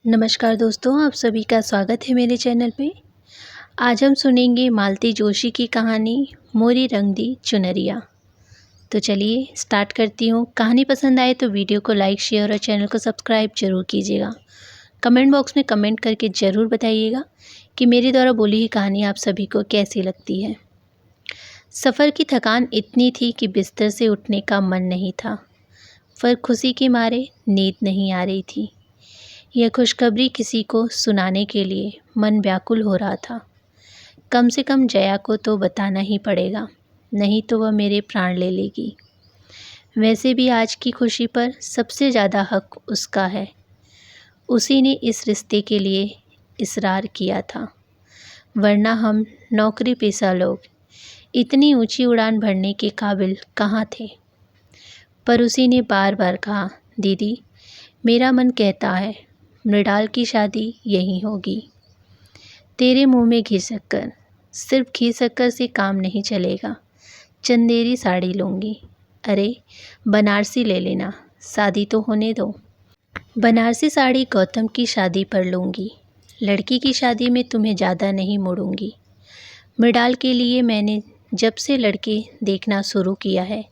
नमस्कार दोस्तों, आप सभी का स्वागत है मेरे चैनल पे। आज हम सुनेंगे मालती जोशी की कहानी मोरी रंग दी चुनरिया। तो चलिए स्टार्ट करती हूँ। कहानी पसंद आए तो वीडियो को लाइक, शेयर और चैनल को सब्सक्राइब जरूर कीजिएगा। कमेंट बॉक्स में कमेंट करके ज़रूर बताइएगा कि मेरे द्वारा बोली हुई कहानी आप सभी को कैसी लगती है। सफ़र की थकान इतनी थी कि बिस्तर से उठने का मन नहीं था, पर खुशी के मारे नींद नहीं आ रही थी। यह खुशखबरी किसी को सुनाने के लिए मन व्याकुल हो रहा था। कम से कम जया को तो बताना ही पड़ेगा, नहीं तो वह मेरे प्राण ले लेगी। वैसे भी आज की खुशी पर सबसे ज़्यादा हक उसका है। उसी ने इस रिश्ते के लिए इसरार किया था, वरना हम नौकरी पेशा लोग इतनी ऊंची उड़ान भरने के काबिल कहाँ थे। पर उसी ने बार बार कहा, दीदी मेरा मन कहता है मृणाल की शादी यहीं होगी। तेरे मुंह में घी शक्कर, सिर्फ घी शक्कर से काम नहीं चलेगा। चंदेरी साड़ी लूँगी। अरे बनारसी ले लेना, शादी तो होने दो। बनारसी साड़ी गौतम की शादी पर लूँगी। लड़की की शादी में तुम्हें ज़्यादा नहीं मोड़ूंगी। मृणाल के लिए मैंने जब से लड़के देखना शुरू किया है,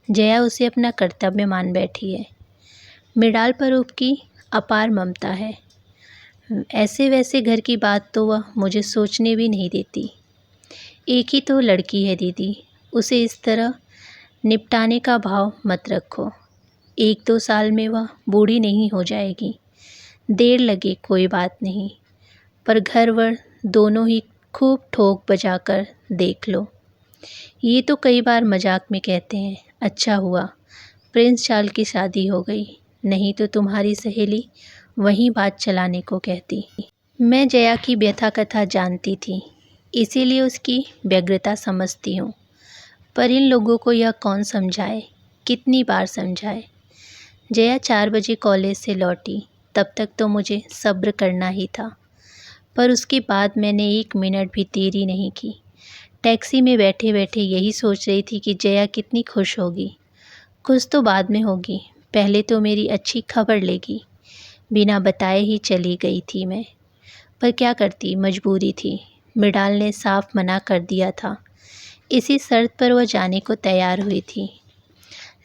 जया उसे अपना कर्तव्य मान बैठी है। मृणाल पर उसकी अपार ममता है। ऐसे वैसे घर की बात तो वह मुझे सोचने भी नहीं देती। एक ही तो लड़की है दीदी, उसे इस तरह निपटाने का भाव मत रखो। 1-2 साल में वह बूढ़ी नहीं हो जाएगी। देर लगे कोई बात नहीं, पर घर वर दोनों ही खूब ठोक बजाकर देख लो। ये तो कई बार मजाक में कहते हैं, अच्छा हुआ प्रिंस चार्ल की शादी हो गई, नहीं तो तुम्हारी सहेली वहीं बात चलाने को कहती। मैं जया की व्यथा कथा जानती थी, इसीलिए उसकी व्यग्रता समझती हूँ। पर इन लोगों को यह कौन समझाए, कितनी बार समझाए। जया 4 बजे कॉलेज से लौटी, तब तक तो मुझे सब्र करना ही था, पर उसके बाद मैंने 1 मिनट भी देरी नहीं की। टैक्सी में बैठे बैठे यही सोच रही थी कि जया कितनी खुश होगी। खुश तो बाद में होगी, पहले तो मेरी अच्छी खबर लेगी। बिना बताए ही चली गई थी मैं, पर क्या करती, मजबूरी थी। मृणाल ने साफ मना कर दिया था, इसी शर्त पर वह जाने को तैयार हुई थी।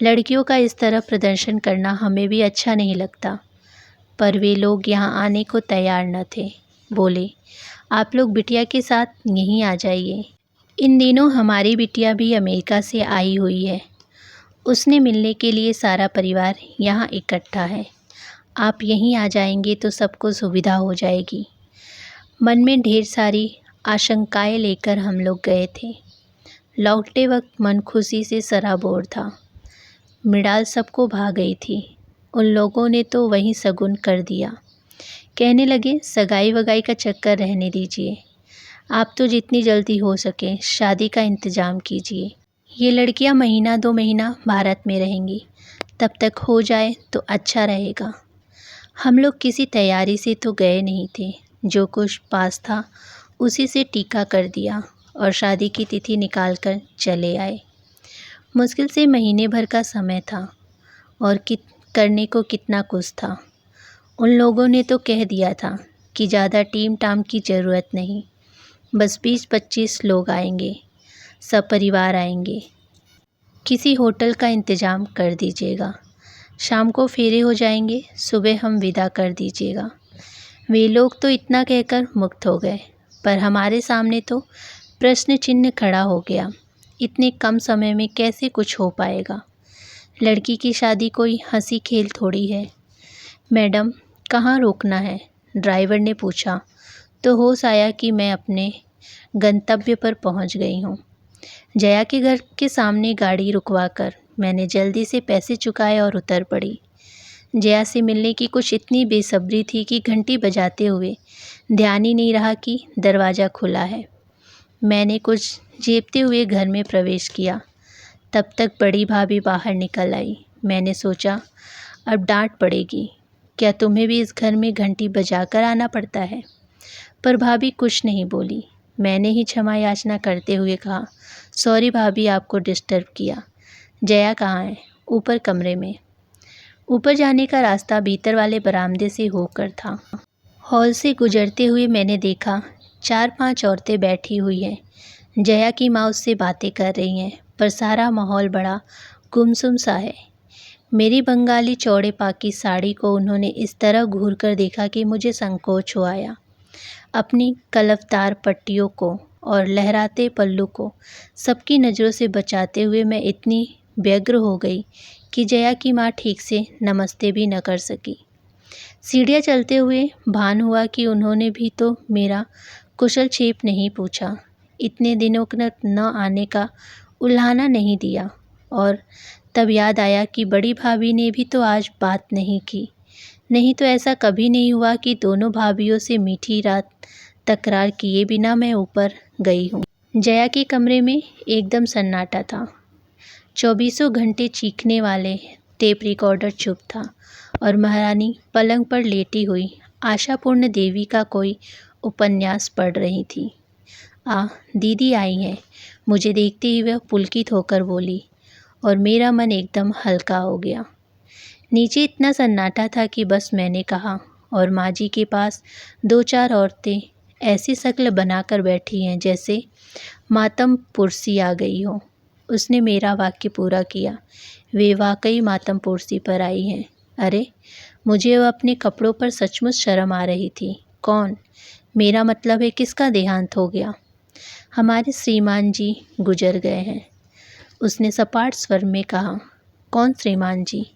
लड़कियों का इस तरह प्रदर्शन करना हमें भी अच्छा नहीं लगता, पर वे लोग यहाँ आने को तैयार न थे। बोले, आप लोग बिटिया के साथ यहीं आ जाइए। इन दिनों हमारी बिटिया भी अमेरिका से आई हुई है, उसने मिलने के लिए सारा परिवार यहाँ इकट्ठा है। आप यहीं आ जाएंगे तो सबको सुविधा हो जाएगी। मन में ढेर सारी आशंकाएं लेकर हम लोग गए थे। लौटते वक्त मन खुशी से सराबोर था। मृणाल सबको भा गई थी। उन लोगों ने तो वहीं शगुन कर दिया। कहने लगे, सगाई वगाई का चक्कर रहने दीजिए, आप तो जितनी जल्दी हो सके शादी का इंतज़ाम कीजिए। ये लड़कियां 1-2 महीना भारत में रहेंगी, तब तक हो जाए तो अच्छा रहेगा। हम लोग किसी तैयारी से तो गए नहीं थे, जो कुछ पास था उसी से टीका कर दिया और शादी की तिथि निकाल कर चले आए। मुश्किल से महीने भर का समय था और करने को कितना कुछ था। उन लोगों ने तो कह दिया था कि ज़्यादा टीम टाम की ज़रूरत नहीं, बस 20-25 लोग आएंगे, सब परिवार आएंगे। किसी होटल का इंतज़ाम कर दीजिएगा, शाम को फेरे हो जाएंगे, सुबह हम विदा कर दीजिएगा। वे लोग तो इतना कहकर मुक्त हो गए, पर हमारे सामने तो प्रश्न चिन्ह खड़ा हो गया। इतने कम समय में कैसे कुछ हो पाएगा। लड़की की शादी कोई हंसी खेल थोड़ी है। मैडम कहाँ रोकना है, ड्राइवर ने पूछा, तो होश आया कि मैं अपने गंतव्य पर पहुंच गई हूँ। जया के घर के सामने गाड़ी रुकवाकर मैंने जल्दी से पैसे चुकाए और उतर पड़ी। जया से मिलने की कुछ इतनी बेसब्री थी कि घंटी बजाते हुए ध्यान ही नहीं रहा कि दरवाज़ा खुला है। मैंने कुछ जेबते हुए घर में प्रवेश किया, तब तक बड़ी भाभी बाहर निकल आई। मैंने सोचा अब डांट पड़ेगी, क्या तुम्हें भी इस घर में घंटी बजाकर आना पड़ता है। पर भाभी कुछ नहीं बोली। मैंने ही क्षमा याचना करते हुए कहा, सॉरी भाभी, आपको डिस्टर्ब किया। जया कहाँ है? ऊपर कमरे में। ऊपर जाने का रास्ता भीतर वाले बरामदे से होकर था। हॉल से गुजरते हुए मैंने देखा 4-5 औरतें बैठी हुई हैं। जया की माँ उससे बातें कर रही हैं, पर सारा माहौल बड़ा गुमसुम सा है। मेरी बंगाली चौड़े पाकी साड़ी को उन्होंने इस तरह घूर कर देखा कि मुझे संकोच हो आया। अपनी कलफदार पट्टियों को और लहराते पल्लू को सबकी नज़रों से बचाते हुए मैं इतनी व्यग्र हो गई कि जया की माँ ठीक से नमस्ते भी न कर सकी। सीढ़ियाँ चलते हुए भान हुआ कि उन्होंने भी तो मेरा कुशल क्षेप नहीं पूछा, इतने दिनों न आने का उल्हाना नहीं दिया। और तब याद आया कि बड़ी भाभी ने भी तो आज बात नहीं की। नहीं तो ऐसा कभी नहीं हुआ कि दोनों भाभियों से मीठी रात तकरार किए बिना मैं ऊपर गई हूँ। जया के कमरे में एकदम सन्नाटा था। 24 घंटे चीखने वाले टेप रिकॉर्डर चुप था और महारानी पलंग पर लेटी हुई आशापूर्ण देवी का कोई उपन्यास पढ़ रही थी। दीदी आई हैं, मुझे देखते ही वह पुलकित होकर बोली और मेरा मन एकदम हल्का हो गया। नीचे इतना सन्नाटा था कि बस मैंने कहा, और माँ जी के पास 2-4 औरतें ऐसी शक्ल बनाकर बैठी हैं जैसे मातम पुरसी आ गई हो। उसने मेरा वाक्य पूरा किया, वे वाकई मातम पुरसी पर आई हैं। अरे, मुझे वह अपने कपड़ों पर सचमुच शर्म आ रही थी। कौन? मेरा मतलब है किसका देहांत हो गया? हमारे श्रीमान जी गुजर गए हैं, उसने सपाट स्वर में कहा। कौन श्रीमान जी?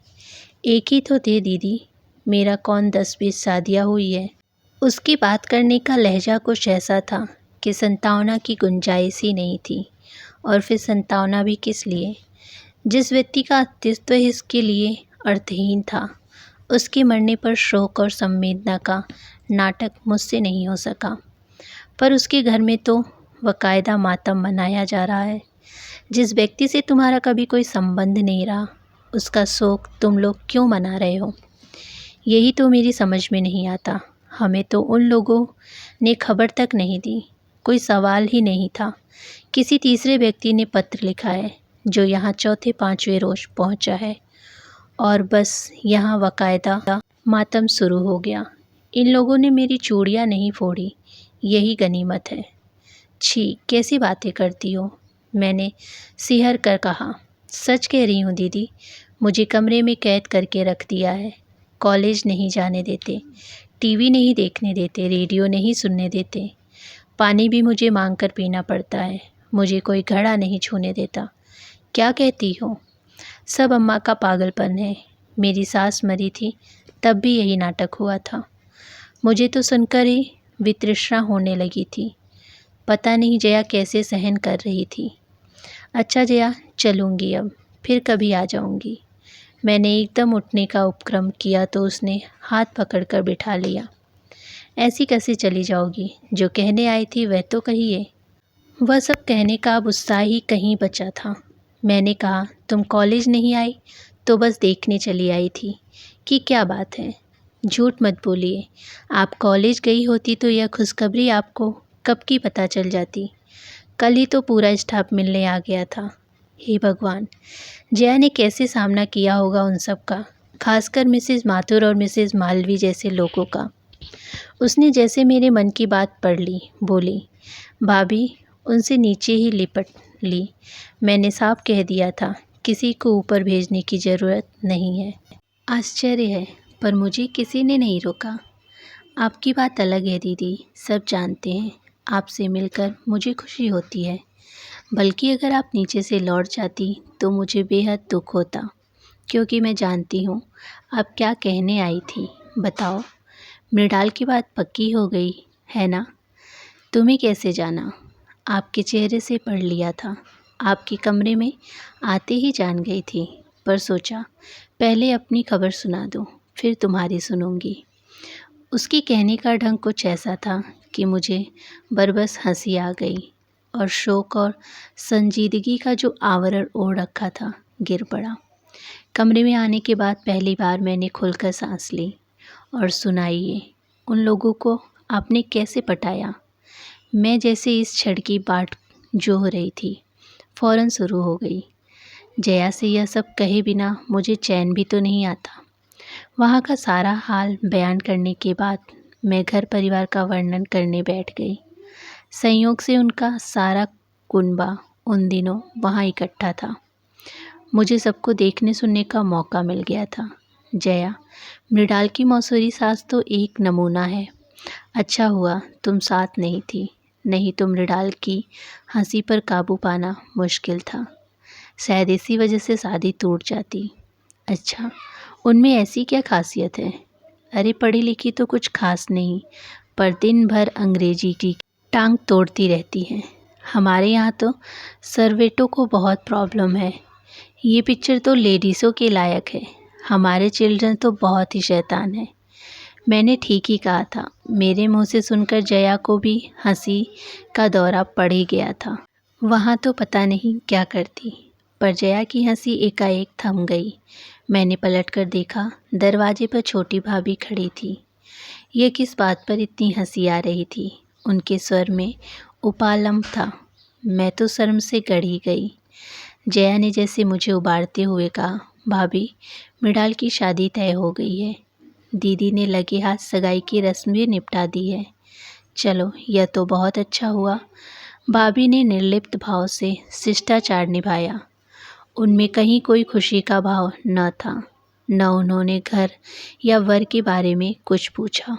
एक ही तो थे दीदी, मेरा कौन 10-20 शादियाँ हुई है। उसकी बात करने का लहजा कुछ ऐसा था कि संतावना की गुंजाइश ही नहीं थी। और फिर संतावना भी किस लिए? जिस व्यक्ति का अस्तित्व इसके लिए अर्थहीन था, उसके मरने पर शोक और संवेदना का नाटक मुझसे नहीं हो सका। पर उसके घर में तो बाकायदा मातम मनाया जा रहा है। जिस व्यक्ति से तुम्हारा कभी कोई संबंध नहीं रहा, उसका शोक तुम लोग क्यों मना रहे हो? यही तो मेरी समझ में नहीं आता। हमें तो उन लोगों ने खबर तक नहीं दी, कोई सवाल ही नहीं था। किसी तीसरे व्यक्ति ने पत्र लिखा है जो यहाँ 4-5वें रोज पहुँचा है, और बस यहाँ बाकायदा मातम शुरू हो गया। इन लोगों ने मेरी चूड़ियाँ नहीं फोड़ी, यही गनीमत है। छी, कैसी बातें करती हो, मैंने सिहर कर कहा। सच कह रही हूँ दीदी, मुझे कमरे में कैद करके रख दिया है। कॉलेज नहीं जाने देते, टीवी नहीं देखने देते, रेडियो नहीं सुनने देते, पानी भी मुझे मांग कर पीना पड़ता है, मुझे कोई घड़ा नहीं छूने देता। क्या कहती हो? सब अम्मा का पागलपन है। मेरी सास मरी थी तब भी यही नाटक हुआ था। मुझे तो सुनकर ही वितृष्णा होने लगी थी। पता नहीं जया कैसे सहन कर रही थी। अच्छा जया, चलूँगी अब, फिर कभी आ जाऊँगी। मैंने एकदम उठने का उपक्रम किया तो उसने हाथ पकड़कर बिठा लिया। ऐसी कैसे चली जाओगी? जो कहने आई थी वह तो कहिए। वह सब कहने का अब उत्साह ही कहीं बचा था। मैंने कहा, तुम कॉलेज नहीं आई तो बस देखने चली आई थी कि क्या बात है? झूठ मत बोलिए। आप कॉलेज गई होती तो यह खुशखबरी आपको कब की पता चल जाती। कल ही तो पूरा स्टाफ मिलने आ गया था। हे भगवान, जया ने कैसे सामना किया होगा उन सब का, खासकर मिसेस माथुर और मिसेस मालवी जैसे लोगों का। उसने जैसे मेरे मन की बात पढ़ ली, बोली, भाभी उनसे नीचे ही लिपट ली। मैंने साफ कह दिया था, किसी को ऊपर भेजने की ज़रूरत नहीं है। आश्चर्य है, पर मुझे किसी ने नहीं रोका। आपकी बात अलग है दीदी, सब जानते हैं। आपसे मिलकर मुझे खुशी होती है, बल्कि अगर आप नीचे से लौट जाती तो मुझे बेहद दुख होता, क्योंकि मैं जानती हूँ आप क्या कहने आई थी। बताओ, मृणाल की बात पक्की हो गई है ना? तुम्हें कैसे जाना? आपके चेहरे से पढ़ लिया था। आपके कमरे में आते ही जान गई थी, पर सोचा पहले अपनी खबर सुना दूँ, फिर तुम्हारी सुनूंगी। उसकी कहने का ढंग कुछ ऐसा था कि मुझे बरबस हंसी आ गई और शोक और संजीदगी का जो आवरण ओढ़ रखा था गिर पड़ा। कमरे में आने के बाद पहली बार मैंने खुलकर सांस ली और सुनाइए, उन लोगों को आपने कैसे पटाया? मैं जैसे इस छड़ की बाट जो हो रही थी फ़ौरन शुरू हो गई। जया से यह सब कहे बिना मुझे चैन भी तो नहीं आता। वहाँ का सारा हाल बयान करने के बाद मैं घर परिवार का वर्णन करने बैठ गई। संयोग से उनका सारा कुनबा उन दिनों वहाँ इकट्ठा था। मुझे सबको देखने सुनने का मौका मिल गया था। जया, मृणाल की मौसूरी सास तो एक नमूना है। अच्छा हुआ तुम साथ नहीं थी, नहीं तो मृणाल की हंसी पर काबू पाना मुश्किल था। शायद इसी वजह से शादी टूट जाती। अच्छा, उनमें ऐसी क्या खासियत है? अरे पढ़ी लिखी तो कुछ खास नहीं, पर दिन भर अंग्रेजी की टांग तोड़ती रहती हैं। हमारे यहाँ तो सर्वेंटों को बहुत प्रॉब्लम है। ये पिक्चर तो लेडीज़ों के लायक है। हमारे चिल्ड्रन तो बहुत ही शैतान है। मैंने ठीक ही कहा था। मेरे मुंह से सुनकर जया को भी हंसी का दौरा पड़ ही गया था। वहाँ तो पता नहीं क्या करती, पर जया की हंसी एकाएक थम गई। मैंने पलटकर देखा, दरवाजे पर छोटी भाभी खड़ी थी। ये किस बात पर इतनी हंसी आ रही थी? उनके स्वर में उपालंब था। मैं तो शर्म से गड़ ही गई। जया ने जैसे मुझे उबारते हुए कहा, भाभी, मृणाल की शादी तय हो गई है। दीदी ने लगे हाथ सगाई की रस्म भी निपटा दी है। चलो, यह तो बहुत अच्छा हुआ। भाभी ने निर्लिप्त भाव से शिष्टाचार निभाया। उनमें कहीं कोई खुशी का भाव न था। न उन्होंने घर या वर के बारे में कुछ पूछा।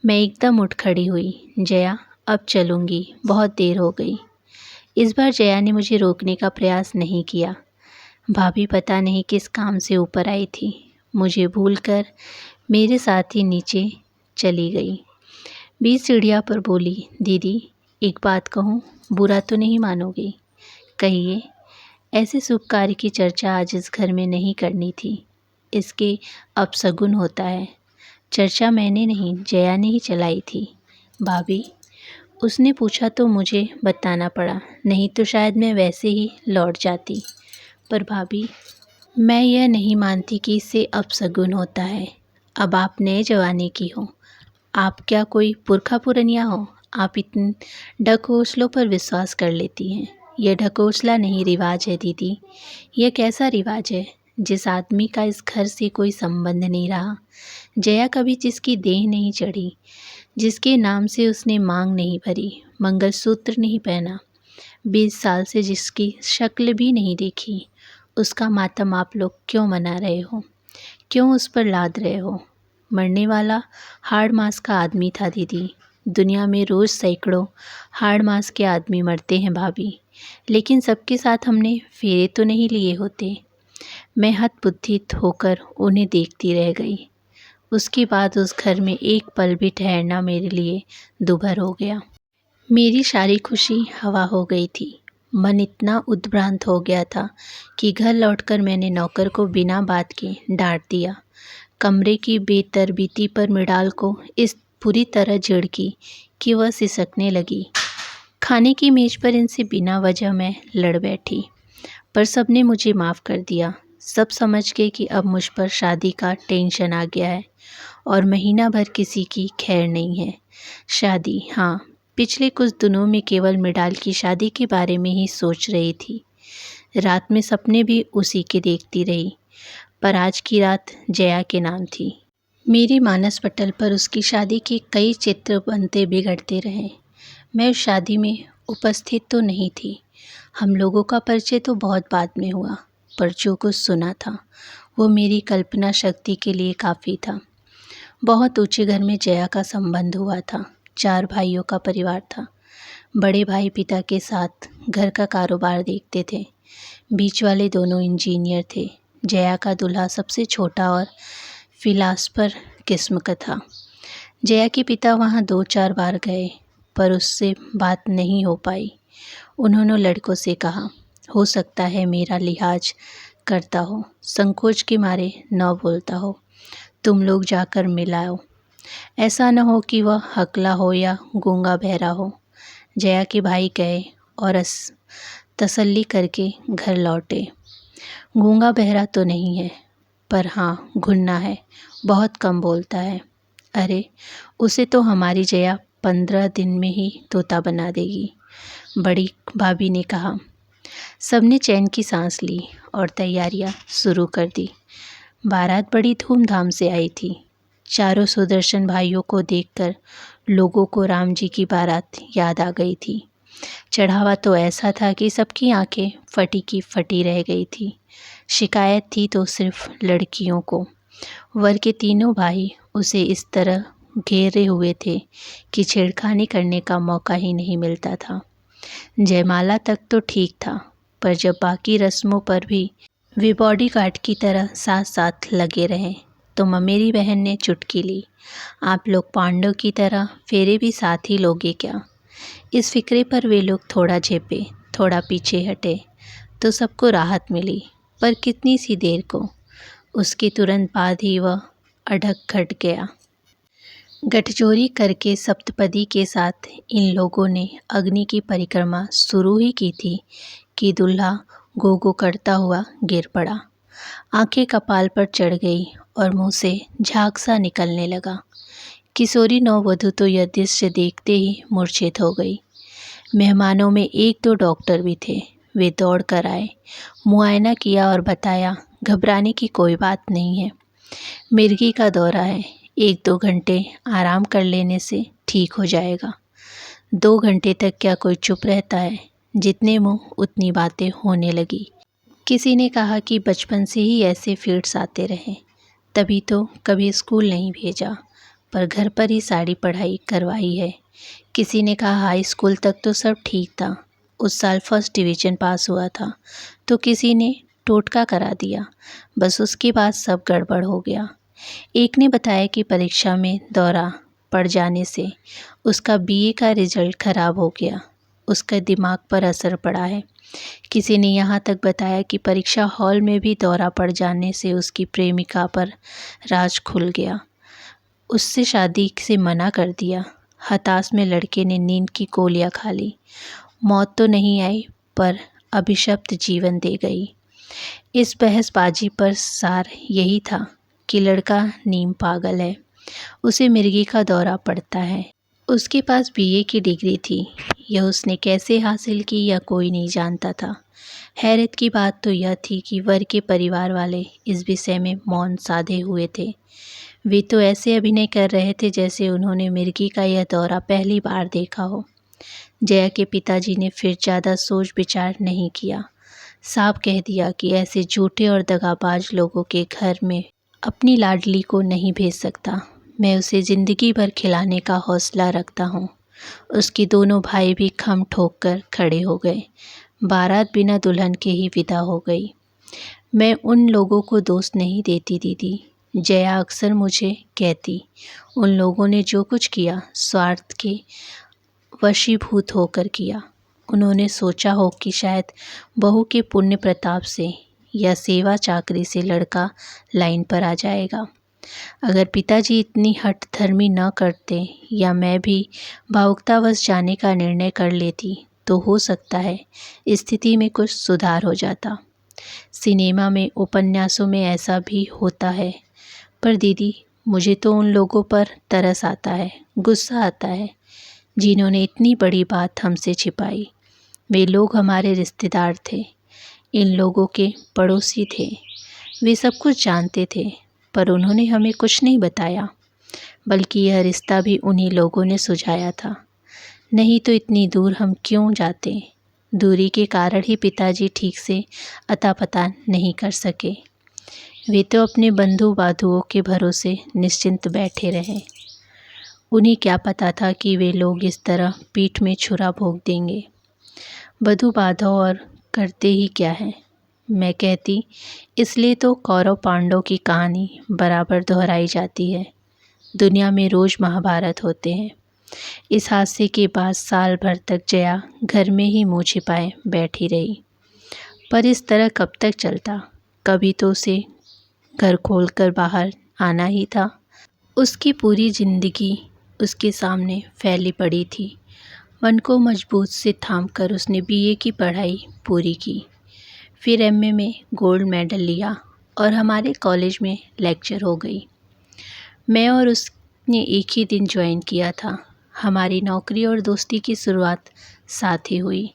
मैं एकदम उठ खड़ी हुई। जया, अब चलूँगी, बहुत देर हो गई। इस बार जया ने मुझे रोकने का प्रयास नहीं किया। भाभी पता नहीं किस काम से ऊपर आई थी। मुझे भूलकर मेरे साथ ही नीचे चली गई। बीच सीढ़ियाँ पर बोली, दीदी एक बात कहूँ, बुरा तो नहीं मानोगी? कहिए। ऐसे शुभ कार्य की चर्चा आज इस घर में नहीं करनी थी। इसके अपशगुन होता है। चर्चा मैंने नहीं, जया ने ही चलाई थी। भाभी, उसने पूछा तो मुझे बताना पड़ा, नहीं तो शायद मैं वैसे ही लौट जाती। पर भाभी, मैं यह नहीं मानती कि इससे अपशगुन होता है। अब आप नए जमाने की हो। आप क्या कोई पुरखा पुरनिया हो? आप इतने ढकोसलों पर विश्वास कर लेती हैं। यह ढकोसला नहीं, रिवाज है दीदी। यह कैसा रिवाज है? जिस आदमी का इस घर से कोई संबंध नहीं रहा, जया कभी जिसकी देह नहीं चढ़ी, जिसके नाम से उसने मांग नहीं भरी, मंगलसूत्र नहीं पहना, 20 साल से जिसकी शक्ल भी नहीं देखी, उसका मातम आप लोग क्यों मना रहे हो? क्यों उस पर लाद रहे हो? मरने वाला हाड़ मास का आदमी था दीदी। दुनिया में रोज़ सैकड़ों हाड़ मास के आदमी मरते हैं भाभी, लेकिन सबके साथ हमने फेरे तो नहीं लिए होते। मैं हतबुद्धित होकर उन्हें देखती रह गई। उसके बाद उस घर में एक पल भी ठहरना मेरे लिए दूभर हो गया। मेरी सारी खुशी हवा हो गई थी। मन इतना उद्भ्रांत हो गया था कि घर लौटकर मैंने नौकर को बिना बात के डांट दिया। कमरे की बेतरतीबी पर मृणाल को इस पूरी तरह झिड़की कि वह सिसकने लगी। खाने की मेज पर इनसे बिना वजह मैं लड़ बैठी, पर सबने मुझे माफ़ कर दिया। सब समझ गए कि अब मुझ पर शादी का टेंशन आ गया है और महीना भर किसी की खैर नहीं है। शादी, हाँ, पिछले कुछ दिनों में केवल मृणाल की शादी के बारे में ही सोच रही थी। रात में सपने भी उसी के देखती रही, पर आज की रात जया के नाम थी। मेरी मानस पटल पर उसकी शादी के कई चित्र बनते बिगड़ते रहे। मैं उस शादी में उपस्थित तो नहीं थी। हम लोगों का परिचय तो बहुत बाद में हुआ, पर जो कुछ सुना था वो मेरी कल्पना शक्ति के लिए काफ़ी था। बहुत ऊंचे घर में जया का संबंध हुआ था। 4 भाइयों का परिवार था। बड़े भाई पिता के साथ घर का कारोबार देखते थे। बीच वाले दोनों इंजीनियर थे। जया का दूल्हा सबसे छोटा और फिलासफर किस्म का था। जया के पिता वहाँ 2-4 बार गए, पर उससे बात नहीं हो पाई। उन्होंने लड़कों से कहा, हो सकता है मेरा लिहाज करता हो, संकोच के मारे न बोलता हो, तुम लोग जाकर मिलाओ। ऐसा न हो कि वह हकला हो या गूंगा बहरा हो। जया के भाई गए और तसल्ली करके घर लौटे। गूंगा बहरा तो नहीं है, पर हाँ घुन्ना है, बहुत कम बोलता है। अरे, उसे तो हमारी जया 15 दिन में ही तोता बना देगी, बड़ी भाभी ने कहा। सबने चैन की सांस ली और तैयारियां शुरू कर दी। बारात बड़ी धूमधाम से आई थी। चारों सुदर्शन भाइयों को देखकर लोगों को राम जी की बारात याद आ गई थी। चढ़ावा तो ऐसा था कि सबकी आंखें फटी की फटी रह गई थी। शिकायत थी तो सिर्फ लड़कियों को। वर के तीनों भाई उसे इस तरह घेरे हुए थे कि छेड़खानी करने का मौका ही नहीं मिलता था। जयमाला तक तो ठीक था, पर जब बाकी रस्मों पर भी वे बॉडीगार्ड की तरह साथ साथ लगे रहे तो ममेरी बहन ने चुटकी ली, आप लोग पांडव की तरह फेरे भी साथ ही लोगे क्या? इस फिक्रे पर वे लोग थोड़ा झेपे, थोड़ा पीछे हटे तो सबको राहत मिली, पर कितनी सी देर को। उसके तुरंत बाद ही वह अढक घट गया। गठजोरी करके सप्तपदी के साथ इन लोगों ने अग्नि की परिक्रमा शुरू ही की थी कि दूल्हा गो गो करता हुआ गिर पड़ा। आंखें कपाल पर चढ़ गई और मुंह से झाग सा निकलने लगा। किशोरी नववधू तो यह दृश्य देखते ही मूर्छित हो गई। मेहमानों में एक दो डॉक्टर भी थे। वे दौड़ कर आए, मुआयना किया और बताया, घबराने की कोई बात नहीं है, मिर्गी का दौरा है, 1-2 घंटे आराम कर लेने से ठीक हो जाएगा। 2 घंटे तक क्या कोई चुप रहता है? जितने मुंह उतनी बातें होने लगी। किसी ने कहा कि बचपन से ही ऐसे फिट्स आते रहे, तभी तो कभी स्कूल नहीं भेजा, पर घर पर ही सारी पढ़ाई करवाई है। किसी ने कहा हाई स्कूल तक तो सब ठीक था, उस साल फर्स्ट डिवीज़न पास हुआ था, तो किसी ने टोटका करा दिया, बस उसके बाद सब गड़बड़ हो गया। एक ने बताया कि परीक्षा में दौरा पड़ जाने से उसका बीए का रिजल्ट खराब हो गया, उसका दिमाग पर असर पड़ा है। किसी ने यहाँ तक बताया कि परीक्षा हॉल में भी दौरा पड़ जाने से उसकी प्रेमिका पर राज खुल गया, उससे शादी से मना कर दिया। हताश में लड़के ने नींद की गोलियां खा ली। मौत तो नहीं आई, पर अभिशप्त जीवन दे गई। इस बहसबाजी पर सार यही था कि लड़का नीम पागल है, उसे मिर्गी का दौरा पड़ता है। उसके पास बीए की डिग्री थी, यह उसने कैसे हासिल की यह कोई नहीं जानता था। हैरत की बात तो यह थी कि वर के परिवार वाले इस विषय में मौन साधे हुए थे। वे तो ऐसे अभिनय कर रहे थे जैसे उन्होंने मिर्गी का यह दौरा पहली बार देखा हो। जया के पिताजी ने फिर ज़्यादा सोच विचार नहीं किया, साफ कह दिया कि ऐसे झूठे और दगाबाज लोगों के घर में अपनी लाडली को नहीं भेज सकता। मैं उसे ज़िंदगी भर खिलाने का हौसला रखता हूँ। उसके दोनों भाई भी खम ठोक कर खड़े हो गए। बारात बिना दुल्हन के ही विदा हो गई। मैं उन लोगों को दोष नहीं देती दीदी, जया अक्सर मुझे कहती, उन लोगों ने जो कुछ किया स्वार्थ के वशीभूत होकर किया। उन्होंने सोचा हो कि शायद बहू के पुण्य प्रताप से या सेवा चाकरी से लड़का लाइन पर आ जाएगा। अगर पिताजी इतनी हठधर्मी न करते या मैं भी भावुकतावश जाने का निर्णय कर लेती तो हो सकता है स्थिति में कुछ सुधार हो जाता। सिनेमा में, उपन्यासों में ऐसा भी होता है, पर दीदी मुझे तो उन लोगों पर तरस आता है, गुस्सा आता है, जिन्होंने इतनी बड़ी बात हमसे छिपाई। वे लोग हमारे रिश्तेदार थे, इन लोगों के पड़ोसी थे, वे सब कुछ जानते थे, पर उन्होंने हमें कुछ नहीं बताया, बल्कि यह रिश्ता भी उन्हीं लोगों ने सुझाया था। नहीं तो इतनी दूर हम क्यों जाते? दूरी के कारण ही पिताजी ठीक से अता पता नहीं कर सके। वे तो अपने बंधु बाधुओं के भरोसे निश्चिंत बैठे रहे। उन्हें क्या पता था कि वे लोग इस तरह पीठ में छुरा भोंक देंगे। बधू बाधव और करते ही क्या है? मैं कहती, इसलिए तो कौरव पांडव की कहानी बराबर दोहराई जाती है। दुनिया में रोज़ महाभारत होते हैं। इस हादसे के बाद साल भर तक जया घर में ही मुँह छिपाए बैठी रही। पर इस तरह कब तक चलता? कभी तो उसे घर खोलकर बाहर आना ही था। उसकी पूरी जिंदगी उसके सामने फैली पड़ी थी। मन को मजबूत से थामकर उसने बीए की पढ़ाई पूरी की, फिर एमए में गोल्ड मेडल लिया और हमारे कॉलेज में लेक्चर हो गई। मैं और उसने एक ही दिन ज्वाइन किया था। हमारी नौकरी और दोस्ती की शुरुआत साथ ही हुई।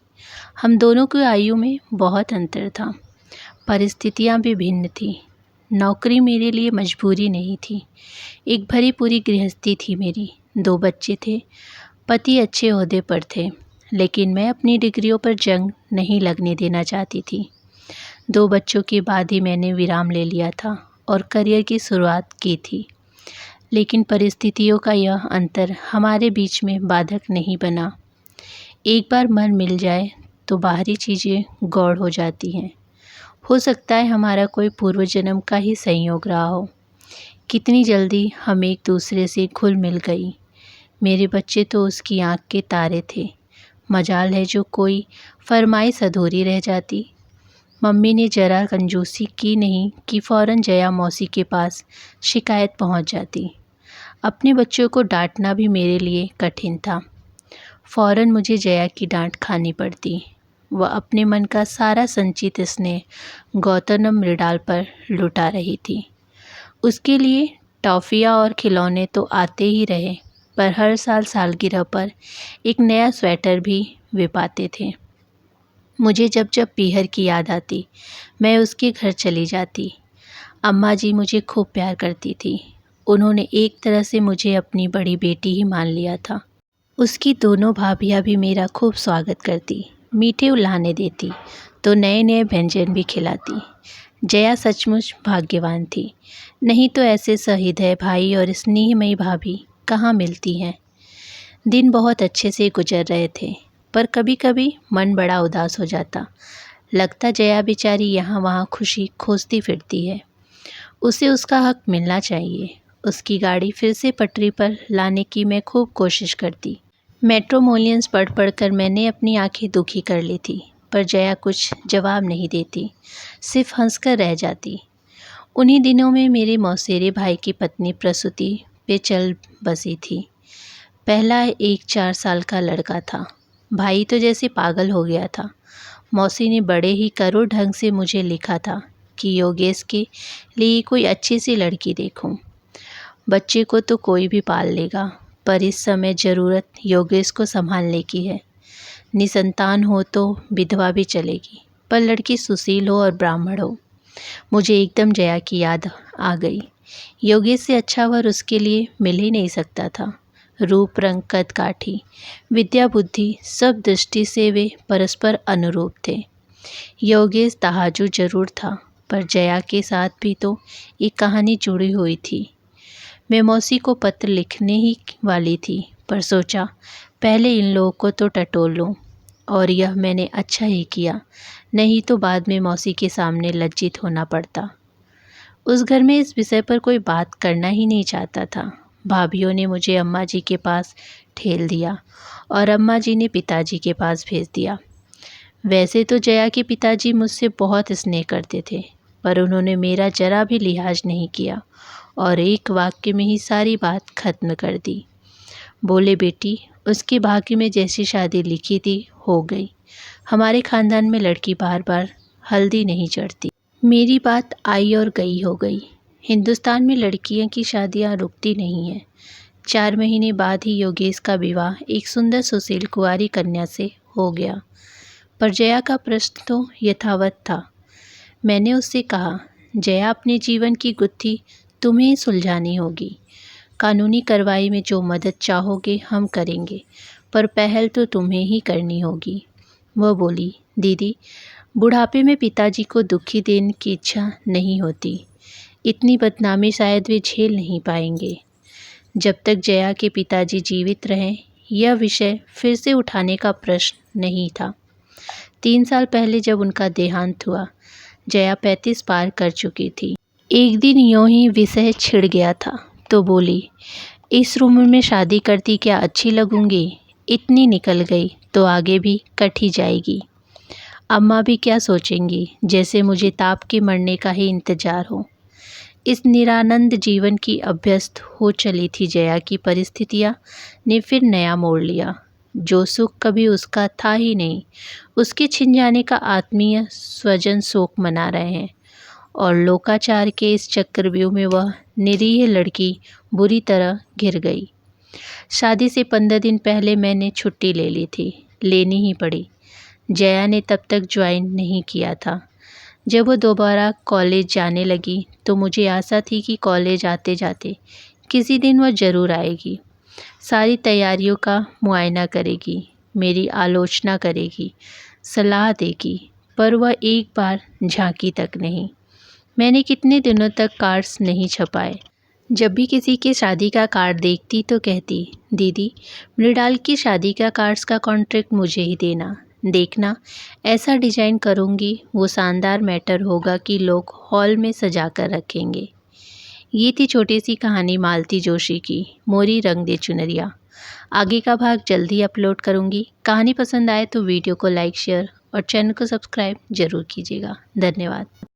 हम दोनों की आयु में बहुत अंतर था, परिस्थितियाँ भी भिन्न थीं। नौकरी मेरे लिए मजबूरी नहीं थी, एक भरी पूरी गृहस्थी थी मेरी। 2 बच्चे थे, पति अच्छे ओहदे पर थे, लेकिन मैं अपनी डिग्रियों पर जंग नहीं लगने देना चाहती थी। 2 बच्चों के बाद ही मैंने विराम ले लिया था और करियर की शुरुआत की थी। लेकिन परिस्थितियों का यह अंतर हमारे बीच में बाधक नहीं बना। एक बार मन मिल जाए तो बाहरी चीज़ें गौड़ हो जाती हैं। हो सकता है हमारा कोई पूर्व जन्म का ही संयोग रहा हो। कितनी जल्दी हम एक दूसरे से घुल मिल गई। मेरे बच्चे तो उसकी आँख के तारे थे। मजाल है जो कोई फरमाइश अधूरी रह जाती। मम्मी ने जरा कंजूसी की नहीं कि फ़ौरन जया मौसी के पास शिकायत पहुंच जाती। अपने बच्चों को डांटना भी मेरे लिए कठिन था। फ़ौरन मुझे जया की डांट खानी पड़ती। वह अपने मन का सारा संचित स्नेह गौतम मृणाल पर लुटा रही थी। उसके लिए टॉफ़ियाँ और खिलौने तो आते ही रहे, पर हर साल सालगिरह पर एक नया स्वेटर भी वे पाते थे। मुझे जब जब पीहर की याद आती, मैं उसके घर चली जाती। अम्मा जी मुझे खूब प्यार करती थी। उन्होंने एक तरह से मुझे अपनी बड़ी बेटी ही मान लिया था। उसकी दोनों भाभियाँ भी मेरा खूब स्वागत करती, मीठे उल्हाने देती तो नए नए व्यंजन भी खिलाती। जया सचमुच भाग्यवान थी, नहीं तो ऐसे सहृदय भाई और स्नेहमयी भाभी कहाँ मिलती हैं। दिन बहुत अच्छे से गुजर रहे थे, पर कभी कभी मन बड़ा उदास हो जाता। लगता जया बेचारी यहाँ वहाँ खुशी खोजती फिरती है। उसे उसका हक मिलना चाहिए। उसकी गाड़ी फिर से पटरी पर लाने की मैं खूब कोशिश करती। मेट्रोमोलियंस पढ़ पढ़ कर मैंने अपनी आंखें दुखी कर ली थी, पर जया कुछ जवाब नहीं देती, सिर्फ हंसकर रह जाती। उन्हीं दिनों में मेरे मौसेरे भाई की पत्नी प्रसूति पे चल बसी थी। पहला एक 4 साल का लड़का था। भाई तो जैसे पागल हो गया था। मौसी ने बड़े ही करुण ढंग से मुझे लिखा था कि योगेश के लिए कोई अच्छी सी लड़की देखूं। बच्चे को तो कोई भी पाल लेगा, पर इस समय ज़रूरत योगेश को संभालने की है। निसंतान हो तो विधवा भी चलेगी, पर लड़की सुशील हो और ब्राह्मण हो। मुझे एकदम जया की याद आ गई। योगेश से अच्छा वर उसके लिए मिल ही नहीं सकता था। रूप रंग कद काठी विद्या बुद्धि सब दृष्टि से वे परस्पर अनुरूप थे। योगेश तहाजु जरूर था, पर जया के साथ भी तो एक कहानी जुड़ी हुई थी। मैं मौसी को पत्र लिखने ही वाली थी, पर सोचा पहले इन लोगों को तो टटोल लूँ, और यह मैंने अच्छा ही किया, नहीं तो बाद में मौसी के सामने लज्जित होना पड़ता। उस घर में इस विषय पर कोई बात करना ही नहीं चाहता था। भाभीियों ने मुझे अम्मा जी के पास ठेल दिया और अम्मा जी ने पिताजी के पास भेज दिया। वैसे तो जया के पिताजी मुझसे बहुत स्नेह करते थे, पर उन्होंने मेरा जरा भी लिहाज नहीं किया और एक वाक्य में ही सारी बात खत्म कर दी। बोले बेटी, उसके भाग्य में जैसी शादी लिखी थी हो गई। हमारे खानदान में लड़की बार बार हल्दी नहीं चढ़ती। मेरी बात आई और गई हो गई। हिंदुस्तान में लड़कियों की शादियां रुकती नहीं हैं। 4 महीने बाद ही योगेश का विवाह एक सुंदर सुशील कुंवारी कन्या से हो गया, पर जया का प्रश्न तो यथावत था। मैंने उससे कहा, जया, अपने जीवन की गुत्थी तुम्हें ही सुलझानी होगी। कानूनी कार्रवाई में जो मदद चाहोगे हम करेंगे, पर पहल तो तुम्हें ही करनी होगी। वह बोली, दीदी, बुढ़ापे में पिताजी को दुखी देने की इच्छा नहीं होती। इतनी बदनामी शायद वे झेल नहीं पाएंगे। जब तक जया के पिताजी जीवित रहें, यह विषय फिर से उठाने का प्रश्न नहीं था। 3 साल पहले जब उनका देहांत हुआ, जया 35 पार कर चुकी थी। एक दिन यूं ही विषय छिड़ गया था तो बोली, इस उम्र में शादी करती क्या अच्छी लगूंगी? इतनी निकल गई तो आगे भी कट ही जाएगी। अम्मा भी क्या सोचेंगी, जैसे मुझे ताप के मरने का ही इंतजार हो। इस निरानंद जीवन की अभ्यस्त हो चली थी जया की परिस्थितियां ने फिर नया मोड़ लिया। जो सुख कभी उसका था ही नहीं, उसके छिन जाने का आत्मीय स्वजन शोक मना रहे हैं, और लोकाचार के इस चक्रव्यूह में वह निरीह लड़की बुरी तरह घिर गई। शादी से 15 दिन पहले मैंने छुट्टी ले ली थी, लेनी ही पड़ी। जया ने तब तक ज्वाइन नहीं किया था। जब वो दोबारा कॉलेज जाने लगी तो मुझे आशा थी कि कॉलेज आते जाते किसी दिन वह ज़रूर आएगी, सारी तैयारियों का मुआयना करेगी, मेरी आलोचना करेगी, सलाह देगी, पर वह एक बार झांकी तक नहीं। मैंने कितने दिनों तक कार्ड्स नहीं छपाए। जब भी किसी के शादी का कार्ड देखती तो कहती, दीदी मृणाल की शादी का कार्ड्स का कॉन्ट्रैक्ट मुझे ही देना। देखना ऐसा डिजाइन करूँगी वो शानदार मैटर होगा कि लोग हॉल में सजा कर रखेंगे। ये थी छोटी सी कहानी मालती जोशी की, मोरी रंग दे चुनरिया। आगे का भाग जल्दी अपलोड करूँगी। कहानी पसंद आए तो वीडियो को लाइक शेयर और चैनल को सब्सक्राइब ज़रूर कीजिएगा। धन्यवाद।